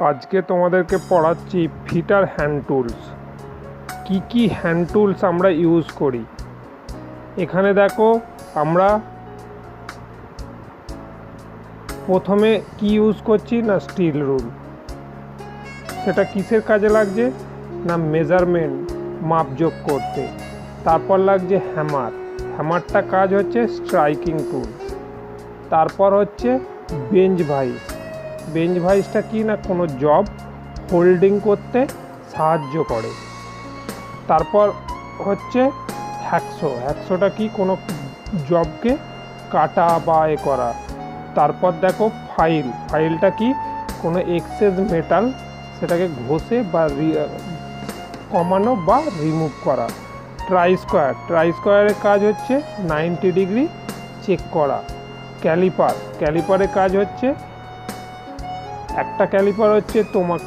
আজকে তোমাদেরকে পড়াচ্ছি ফিটার হ্যান্ড টুলস। কি হ্যান্ড টুলস আমরা ইউজ করি। এখানে দেখো আমরা প্রথমে কি ইউজ করছি না স্টিল রুল। সেটা কিসের কাজে লাগছে না মেজারমেন্ট মাপজোক করতে। তারপর লাগছে হ্যামারটা কাজ হচ্ছে স্ট্রাইকিং টুল। তারপর হচ্ছে বেঞ্চ ভাইসটা কি না কোনো জব হোল্ডিং করতে সাহায্য করে। তারপর হচ্ছে হ্যাকসোটা কি কোনো জবকে কাটা বা এ করা। তারপর দেখো ফাইলটা কি কোনো এক্সেস মেটাল সেটাকে ঘষে বা কমানো বা রিমুভ করা। ট্রাই স্কোয়ারের কাজ হচ্ছে 90 ডিগ্রি চেক করা। ক্যালিপারের কাজ হচ্ছে একটা ক্যালিপার হচ্ছে তোমার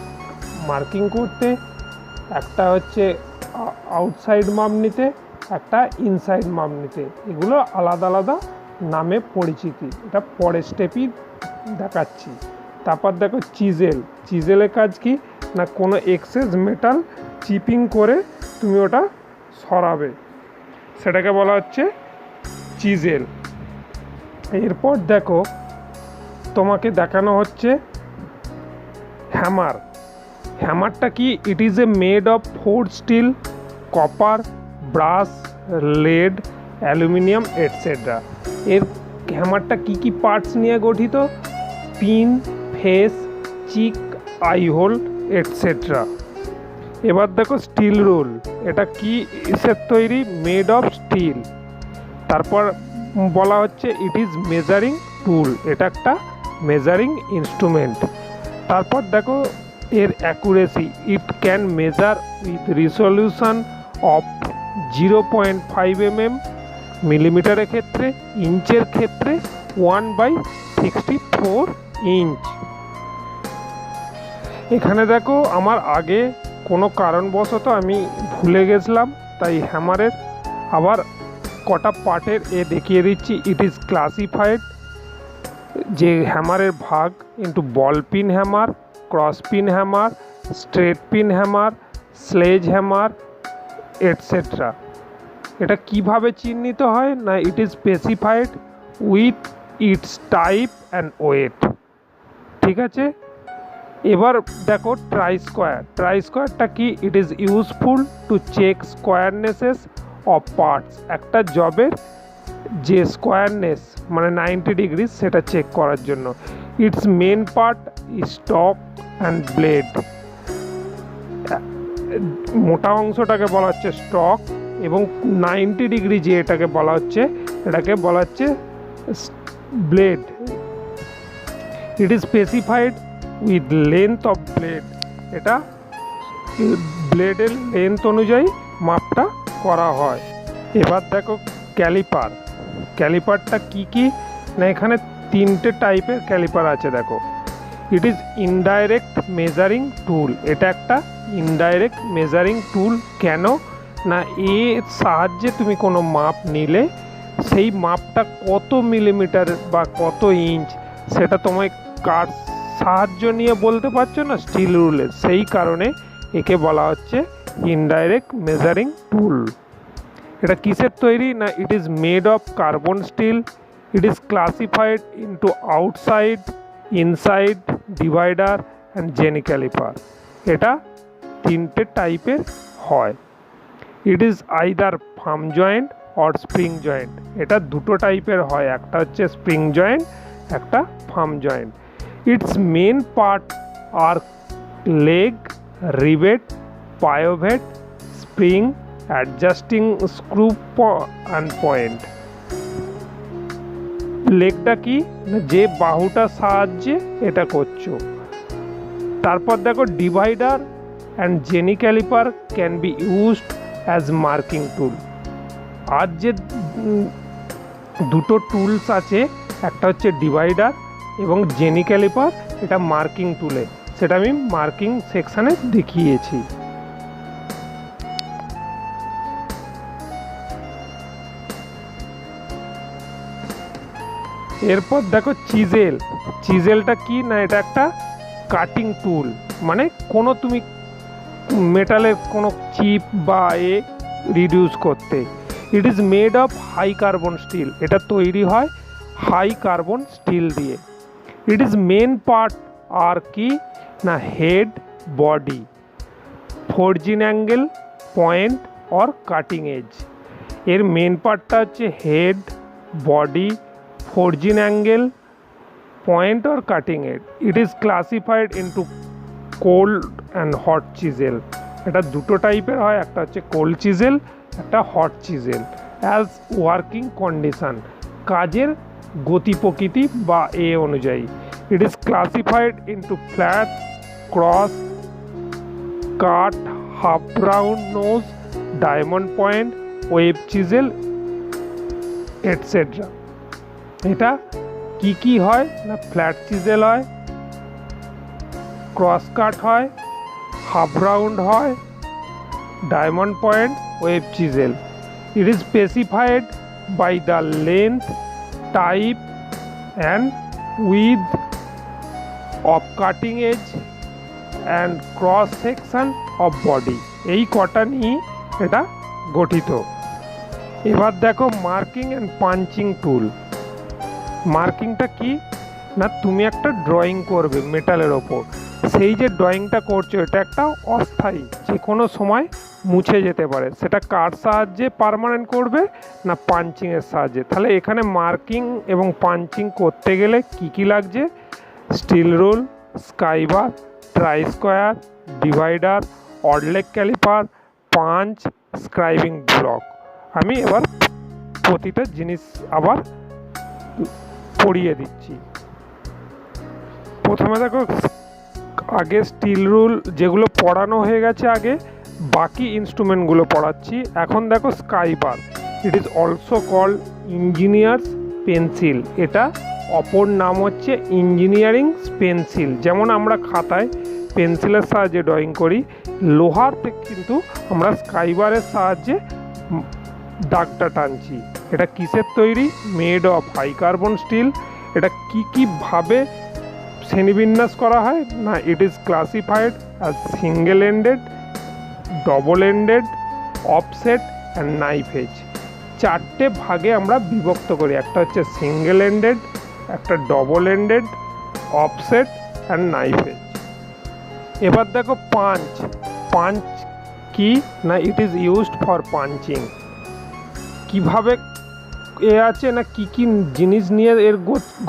মার্কিং করতে, একটা হচ্ছে আউটসাইড মাপ নিতে, একটা ইনসাইড মাপ নিতে। এগুলো আলাদা আলাদা নামে পরিচিতি, এটা পরের স্টেপই দেখাচ্ছি। তারপর দেখো চিজেলের কাজ কি না কোনো এক্সেস মেটাল চিপিং করে তুমি ওটা সরাবে, সেটাকে বলা হচ্ছে চিজেল। এরপর দেখো তোমাকে দেখানো হচ্ছে হ্যামারটা কি it is a made of 4 steel, copper, brass, lead, aluminium etcetera. এর হ্যামারটা কি পার্টস নিয়ে গঠিত? Pin, face, cheek, eyehole etcetera. এবার দেখো স্টিল রুল, এটা কি ইসের তৈরি? Made of steel. তারপর বলা হচ্ছে ইট ইজ মেজারিং টুল, এটা একটা মেজারিং ইনস্ট্রুমেন্ট। তারপর দেখো এর accuracy, it can measure with resolution of 0.5 mm, মিলিমিটারের ক্ষেত্রে, ইঞ্চের ক্ষেত্রে 1/64 ইঞ্চ। এখানে দেখো আমার আগে কোনো কারণবশত আমি ভুলে গেছিলাম, তাই হ্যামারের আবার কটা পার্টের দেখিয়ে দিচ্ছি। ইট ইজ ক্লাসিফাইড, যে হ্যামারের ভাগ into ball pin hammer, cross pin hammer, straight pin hammer, sledge hammer etcetera. এটা কিভাবে চিহ্নিত হয় না it is specified with its type and weight. ঠিক আছে, এবার দেখো ট্রাই স্কোয়ারটা কি? It is useful to check squarenesses of parts. একটা জবের যে স্কোয়ারনেস মানে 90 ডিগ্রি সেটা চেক করার জন্য। It's main part stock and blade. মোটা অংশটাকে বলা হচ্ছে স্টক, এবং 90 ডিগ্রি যে এটাকে বলা হচ্ছে এটাকে বলা হচ্ছে blade. It is specified with length of blade. এটা ব্লেডের লেন্থ অনুযায়ী মাপটা করা হয়। এবার দেখো ক্যালিপারটা কি না এখানে 3টে টাইপের ক্যালিপার আছে। দেখো ইট ইজ ইনডাইরেক্ট মেজারিং টুল, এটা একটা ইনডাইরেক্ট মেজারিং টুল। কেন না এর সাহায্যে তুমি কোনো মাপ নিলে সেই মাপটা কত মিলিমিটার বা কত ইঞ্চ সেটা তোমায় কার সাহায্য নিয়ে বলতে পারছো না, স্টিল রুলের। সেই কারণে একে বলা হচ্ছে ইনডাইরেক্ট মেজারিং টুল। এটা কিসের তৈরি না it is made of carbon steel. It is classified into outside, inside, divider and jenny caliper. এটা 3টে টাইপের হয়। It is either firm joint or spring joint. এটা 2টো টাইপের হয়, একটা হচ্ছে স্প্রিং জয়েন্ট, একটা firm joint. Its main part are leg, rivet, pivot, spring, adjusting screw and point. লেগটা কি যে বাহুটার সাহায্যে এটা করছো। তারপর দেখো divider and jenny caliper can be used as marking টুল। আর যে 2টো টুলস আছে, একটা হচ্ছে ডিভাইডার এবং জেনি ক্যালিপার, এটা মার্কিং টুলে, সেটা আমি মার্কিং সেকশানে দেখিয়েছি। এরপর দেখো চিজেলটা কি না এটা একটা কাটিং টুল। মানে কোনো তুমি মেটালের কোনো চিপ বা রিডিউস করতে। It is made of high carbon steel, এটা তৈরি হয় হাই কার্বন স্টিল দিয়ে। It is main part are কি না head, body, forging angle, point or cutting edge. এর মেন পার্টটা হচ্ছে head, body, forging angle, point or cutting edge. It is classified into cold and hot chisel. এটা দুটো টাইপের হয়, একটা হচ্ছে কোল্ড চিজেল, একটা hot chisel. As working condition, কাজের গতি প্রকৃতি বা অনুযায়ী। It is classified into flat, cross, cut, half round nose, diamond point, web chisel etcetera. এটা কি কি হয় না ফ্ল্যাট চিজেল হয়, ক্রস কাট হয়, হাফ রাউন্ড হয়, diamond point, web chisel. It is specified by the length, type and with of cutting edge and cross section of body. এই কটা নিয়ে এটা গঠিত। এবার দেখো মার্কিং অ্যান্ড পাঞ্চিং টুল। মার্কিংটা কি না তুমি একটা ড্রয়িং করবে মেটালের ওপর, সেই যে ড্রয়িংটা করছো এটা একটা অস্থায়ী, যে কোনো সময় মুছে যেতে পারে। সেটা কার সাহায্যে পার্মানেন্ট করবে না পাঞ্চিংয়ের সাহায্যে। তাহলে এখানে মার্কিং এবং পাঞ্চিং করতে গেলে কি কি লাগছে? Steel rule, scriber, try square, divider, odd leg caliper, punch, scribing block. আমি এবার প্রতিটা জিনিস আবার পড়িয়ে দিচ্ছি। প্রথমে দেখো আগে স্টিল রুল যেগুলো পড়ানো হয়ে গেছে, আগে বাকি ইনস্ট্রুমেন্টগুলো পড়াচ্ছি। এখন দেখো scriber, it is also called engineers pencil. এটা অপর নাম হচ্ছে ইঞ্জিনিয়ারিং পেন্সিল। যেমন আমরা খাতায় পেন্সিলের সাহায্যে ড্রয়িং করি, লোহার থেকে কিন্তু আমরা স্কাইবারের সাহায্যে দাগটা টানছি। এটা কিসের তৈরি? Made of high carbon steel. এটা কীভাবে শ্রেণীবিন্যাস করা হয় না it is classified as single ended, double ended, offset and knife edge. চারটে ভাগে আমরা বিভক্ত করি, একটা হচ্ছে সিঙ্গেল এন্ডেড, একটা double ended, offset and knife edge. এবার দেখো পাঞ্চ। পাঞ্চ কি না it is used for punching. কিভাবে আছে না কি কি জিনিস নিয়ে এর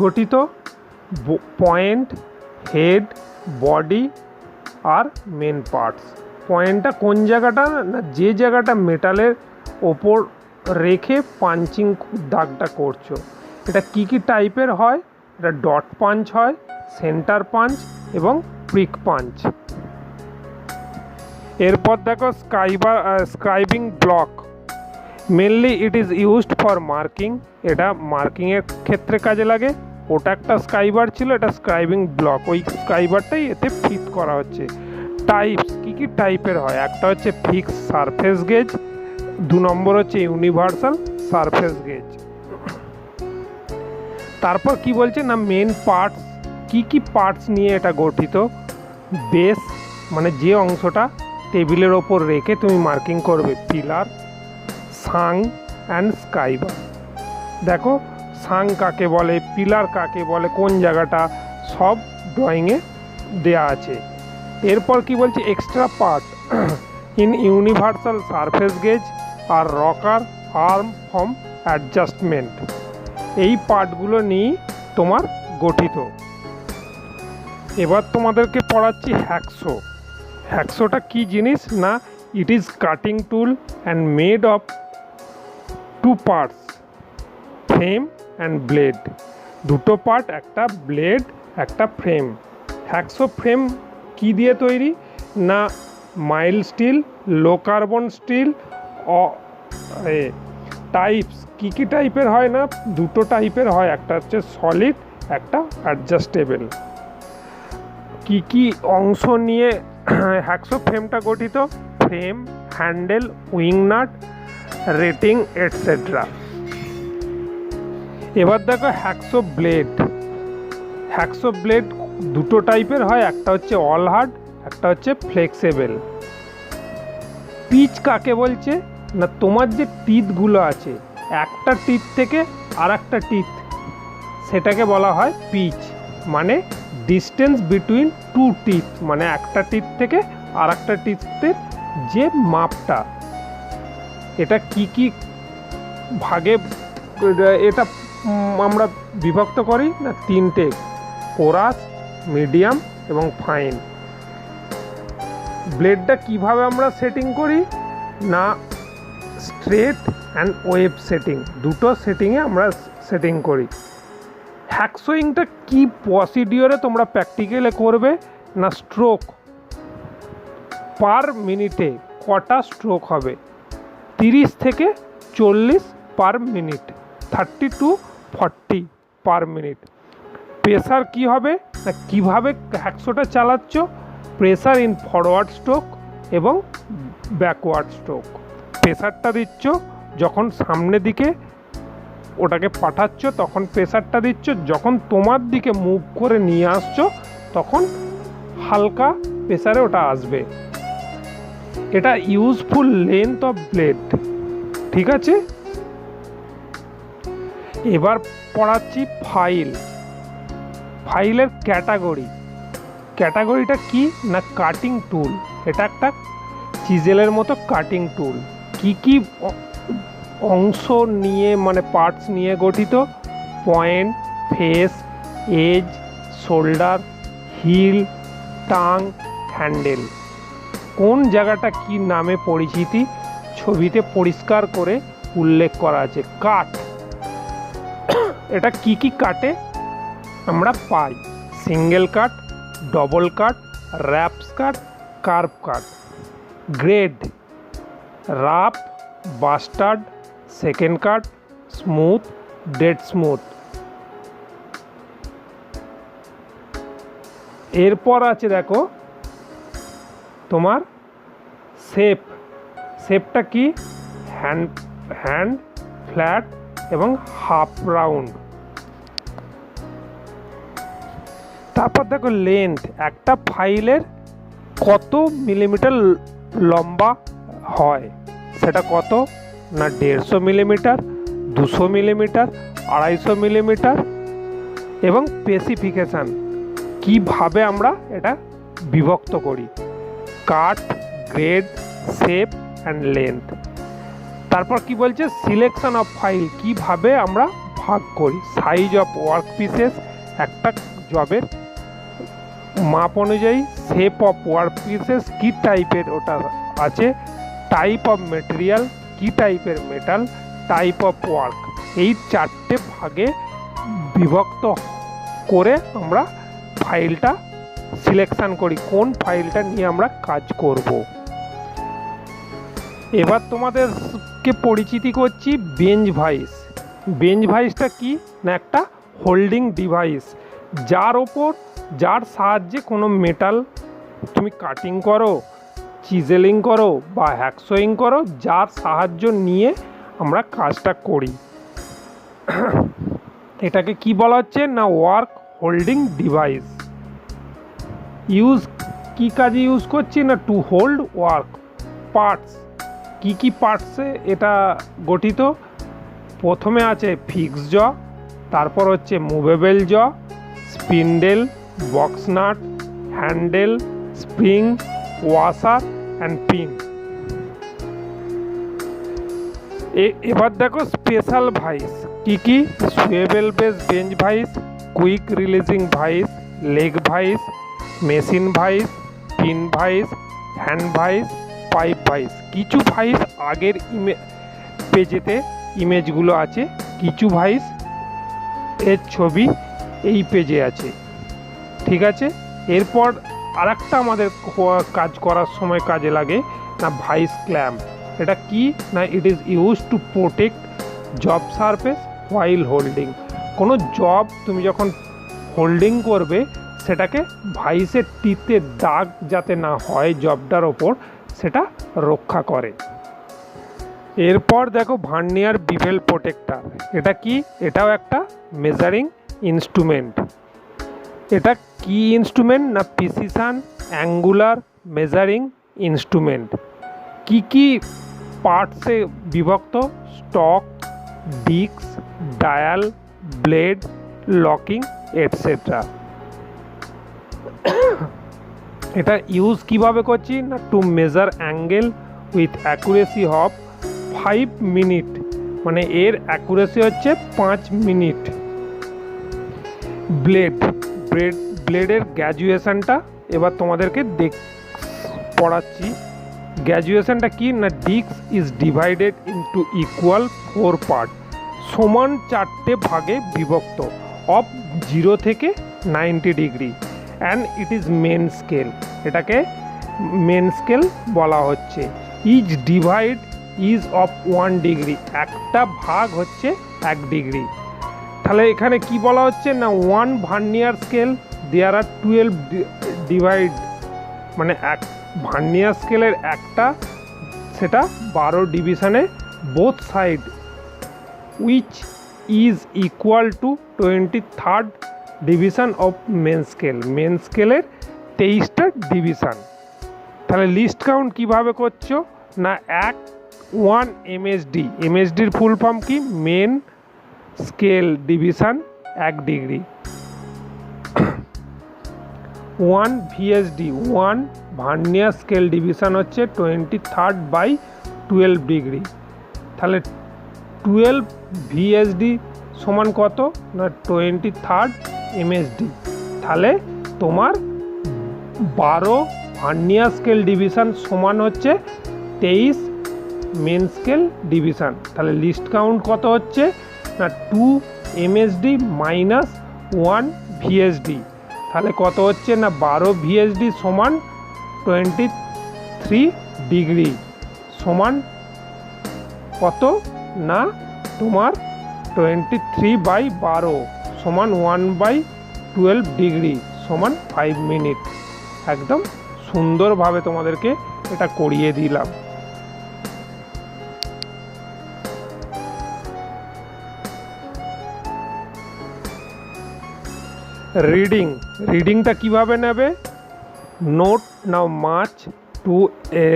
গঠিত? পয়েন্ট, হেড, বডি আর মেন পার্টস। পয়েন্টটা কোন জায়গাটা না যে জায়গাটা মেটালের ওপর রেখে পাঞ্চিং দাগটা করছো। এটা কি কি টাইপের হয়? এটা ডট পাঞ্চ হয়, সেন্টার পাঞ্চ এবং প্রিক পাঞ্চ। এরপর দেখো scribing block. Mainly it is used for marking. এটা মার্কিংয়ের ক্ষেত্রে কাজে লাগে। ওটা একটা স্কাইবার ছিল, এটা স্ক্রাইবিং ব্লক। ওই স্কাইবারটাই এতে ফিট করা হচ্ছে। টাইপস কি কি টাইপের হয়? একটা হচ্ছে ফিক্স সারফেস গেজ, 2 নম্বর হচ্ছে ইউনিভার্সাল সারফেস গেজ। তারপর কি বলছে না মেন পার্টস। কি কি পার্টস নিয়ে এটা গঠিত? বেস মানে যে অংশটা টেবিলের ওপর রেখে তুমি মার্কিং করবে, পিলার, সাং অ্যান্ড স্কাইবার। দেখো সাং কাকে বলে, পিলার কাকে বলে, কোন জায়গাটা, সব ড্রয়িংয়ে দেয়া আছে। এরপর কি বলছে extra part in universal surface gauge আর রকার আর্ম ফর্ম অ্যাডজাস্টমেন্ট। এই পার্টগুলো নিয়ে তোমার গঠিত। এবার তোমাদেরকে পড়াচ্ছি হ্যাকসো। হ্যাকসোটা কি জিনিস না it is cutting tool and made of 2 parts, frame and blade. দুটো পার্ট, একটা ব্লেড একটা ফ্রেম। হ্যাকসো ফ্রেম কি দিয়ে তৈরি না মাইল্ড স্টিল, লো কার্বন স্টিল। টাইপস কি কি টাইপের হয় না দুটো টাইপের হয়, একটা হচ্ছে সলিড, একটা অ্যাডজাস্টেবল। কি কি অংশ নিয়ে হ্যাকসো ফ্রেমটা গঠিত? Frame, handle, wing nut, rating etcetera. এবার দেখো হ্যাকসো ব্লেড। হ্যাকসো ব্লেড দুটো টাইপের হয়, একটা হচ্ছে অল হার্ড, একটা হচ্ছে ফ্লেক্সিবল। পিচ কাকে বলছে না, তোমার যে টিথগুলো আছে একটা টিথ থেকে আর একটা টিথ, সেটাকে বলা হয় পিচ। মানে ডিস্টেন্স বিটুইন টু টিথ, মানে একটা টিথ থেকে আর একটা টিথের যে মাপটা। এটা কি কি ভাগে এটা আমরা বিভক্ত করি না, তিনটে: কোরাস, মিডিয়াম এবং ফাইন। ব্লেডটা কিভাবে আমরা সেটিং করি না, স্ট্রেট অ্যান্ড ওয়েভ সেটিং, দুটো সেটিংয়ে আমরা সেটিং করি। হ্যাকসোয়িংটা কি প্রসিডিওরে তোমরা প্র্যাকটিক্যালে করবে না, স্ট্রোক পার মিনিটে কটা স্ট্রোক হবে, 30 থেকে 40 per minute, 30 to 40 per minute. Pressure কি হবে না, কীভাবে হ্যাকসোটা চালাচ্ছ, প্রেসার ইন ফরওয়ার্ড স্ট্রোক এবং ব্যাকওয়ার্ড স্ট্রোক। প্রেসারটা দিচ্ছ যখন সামনের দিকে ওটাকে পাঠাচ্ছ তখন প্রেসারটা দিচ্ছ, যখন তোমার দিকে মুভ করে নিয়ে আসছো তখন হালকা প্রেসারে ওটা আসবে। এটা ইউজফুল লেন্থ অফ ব্লেড। ঠিক আছে, এবার পড়াচ্ছি ফাইল। ফাইলের ক্যাটাগরিটা কি না, কাটিং টুল। এটা একটা চিজেলের মতো কাটিং টুল। কি কি অংশ নিয়ে মানে পার্টস নিয়ে গঠিত, point, face, edge, shoulder, heel, tang, handle. কোন জায়গাটা কি নামে পরিচিতি ছবিতে পরিষ্কার করে উল্লেখ করা আছে। কাট, এটা কি কি কাটে আমরা পাই, সিঙ্গেল কাট, ডবল কাট, র্যাপস কাট, কার্ভ কাট। গ্রেড, রাফ, বাস্টার্ড, সেকেন্ড কাট, স্মুথ, ডেড স্মুথ। এরপর আছে দেখো তোমার শেপটা কি, হ্যান্ড, ফ্ল্যাট এবং হাফ রাউন্ড। তারপর দেখো লেন্থ, একটা ফাইলের কত মিলিমিটার লম্বা হয়, সেটা কত না 150 মিলিমিটার, 200 মিলিমিটার, 250 মিলিমিটার। এবং স্পেসিফিকেশান, কিভাবে আমরা এটা বিভক্ত করি, কাট, গ্রেড, শেপ অ্যান্ড লেন্থ। তারপর কি বলছে, সিলেকশন অফ ফাইল, কিভাবে আমরা ভাগ করি, সাইজ অফ ওয়ার্ক পিসেস, একটা জবের মাপ অনুযায়ী, শেপ অফ ওয়ার্ক পিসেস কী টাইপের ওটা আছে, টাইপ অফ মেটেরিয়াল, কী টাইপের মেটাল, টাইপ অফ ওয়ার্ক। এই 4টে ভাগে বিভক্ত করে আমরা ফাইলটা সিলেকশান করি, কোন ফাইলটা নিয়ে আমরা কাজ করব। এবার তোমাদেরকে পরিচিতি করছি বেঞ্চ ভাইস। বেঞ্চ ভাইসটা কি না, একটা হোল্ডিং ডিভাইস, যার সাহায্যে কোনো মেটাল তুমি কাটিং করো, চিজেলিং করো বা হ্যাকসোয়িং করো, যার সাহায্য নিয়ে আমরা কাজটা করি। এটাকে কি বলা হচ্ছে না, ওয়ার্ক হোল্ডিং ডিভাইস। কি কাজে ইউজ করছি না, টু হোল্ড ওয়ার্ক পার্টস। কি পার্টসে এটা গঠিত, প্রথমে আছে ফিক্স জ, তারপর হচ্ছে movable jaw, spindle, box nut, handle, spring, washer and pin. এবার দেখো স্পেশাল ভাইস কি, swivel base bench vice, quick releasing vice, leg vice, machine vice, pin vice, hand vice, pipe vice. কিছু ভাইস আগের পেজেতে ইমেজগুলো আছে, কিছু ভাইস এর ছবি এই পেজে আছে। ঠিক আছে, এরপর আরেকটা আমাদের কাজ করার সময় কাজে লাগে না, ভাইস ক্ল্যাম্প। এটা কি না, it is use to protect job surface while holding. কোনো জব তুমি যখন হোল্ডিং করবে সেটাকে ভাইসের টিতে দাগ যাতে না হয় জবটার ওপর, সেটা রক্ষা করে। এরপর দেখো ভার্নিয়ার বিভেল প্রোটেক্টার। এটা কি, এটাও একটা মেজারিং ইনস্ট্রুমেন্ট। এটা কি ইনস্ট্রুমেন্ট না, প্রিসিশন অ্যাঙ্গুলার মেজারিং ইনস্ট্রুমেন্ট। কি কি পার্টসে বিভক্ত? Stock, disc, dial, blade, locking etcetera. এটা ইউজ কিভাবে করছি না, to measure angle with accuracy of 5 minute, মানে এর অ্যাকুরেসি হচ্ছে 5 মিনিট। ব্লেডের গ্র্যাজুয়েশনটা এবার তোমাদেরকে পড়াচ্ছি। গ্র্যাজুয়েশনটা কি না, disc is divided into equal 4 part, সমান 4টে ভাগে বিভক্ত, অফ 0 থেকে 90 degree, and it is main scale. এটাকে মেন স্কেল বলা হচ্ছে। Each divide is of 1 degree, একটা ভাগ হচ্ছে 1 ডিগ্রি। তাহলে এখানে কি বলা হচ্ছে না, 1 vernier scale there are 12 divide, মানে এক ভার্নিয়ার স্কেলের একটা, সেটা 12 ডিভিশনে, both side, which is equal to 23rd division of main scale. Main স্কেলের 23টা ডিভিশন। তাহলে লিস্ট কাউন্ট কিভাবে করছো না, 1 এমএসডি, এমএসডির ফুল ফর্ম কি, main scale division 1 degree. 1 VSD, 1 vernier scale division হচ্ছে 23/12 ডিগ্রি। তাহলে 12 ভিএসডি সমান কত না 23rd এমএসডি। তাহলে তোমার 12 ভার্নিয়ার স্কেল ডিভিশন সমান হচ্ছে 23 মেন স্কেল ডিভিশন। তাহলে লিস্ট কাউন্ট কত হচ্ছে না 2 এমএসডি মাইনাস 1 ভিএসডি। তাহলে কত হচ্ছে না 12 ভিএসডি সমান 23 ডিগ্রি, সমান কত না তোমার 23/12 সমান 1/12 ডিগ্রি সমান 5 মিনিট। একদম সুন্দরভাবে তোমাদেরকে এটা করিয়ে দিলাম। রিডিংটা কিভাবে নেবে? নোট নাও march to a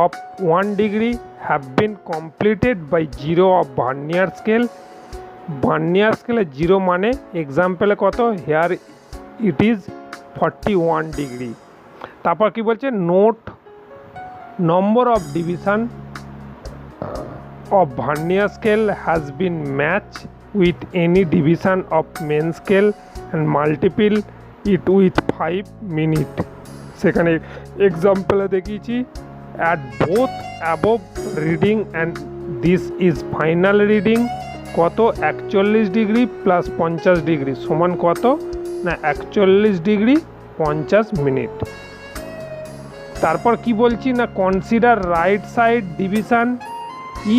of 1 degree have been completed by 0 of vernier scale. Vernier স্কেলে 0 মানে এক্সাম্পলে কত, হেয়ার ইট ইজ 41 ডিগ্রি। তারপর কি বলছে, note number of division of vernier scale has been matched with any division of main scale and multiple it with 5 minute। সেখানে এক্সাম্পলে দেখিয়েছি at both above reading and this is final reading কত 41 degree plus 50 degree সমান কত না 41 degree 50 minute. তারপর কি বলছি না, consider right side division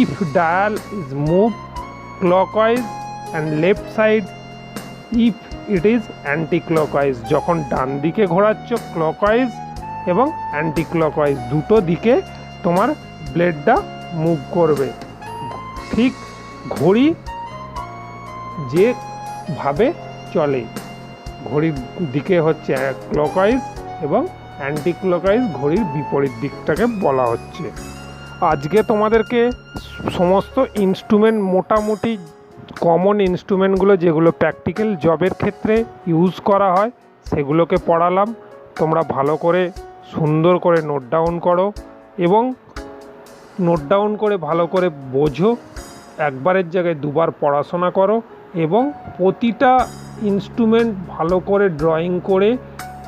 if dial is moved clockwise and left side if it is anti-clockwise। যখন ডান দিকে ঘোরাচ্ছ ক্লকওয়াইজ এবং অ্যান্টি ক্লকওয়াইজ দুটো দিকে তোমার ব্লেডটা মুভ করবে। ঠিক ঘড়ি যেভাবে চলে, ঘড়ির দিকে হচ্ছে ক্লকওয়াইজ এবং অ্যান্টি ক্লকওয়াইজ ঘড়ির বিপরীত দিকটাকে বলা হচ্ছে। আজকে তোমাদেরকে সমস্ত ইনস্ট্রুমেন্ট, মোটামুটি কমন ইনস্ট্রুমেন্টগুলো যেগুলো প্র্যাকটিক্যাল জবের ক্ষেত্রে ইউজ করা হয় সেগুলোকে পড়ালাম। তোমরা ভালো করে সুন্দর করে নোট ডাউন করো এবং নোট ডাউন করে ভালো করে বোঝো, একবারের জায়গায় দুবার পড়াশোনা করো এবং প্রতিটা ইনস্ট্রুমেন্ট ভালো করে ড্রয়িং করে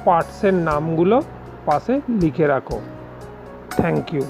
পার্টসের নামগুলো পাশে লিখে রাখো। Thank you.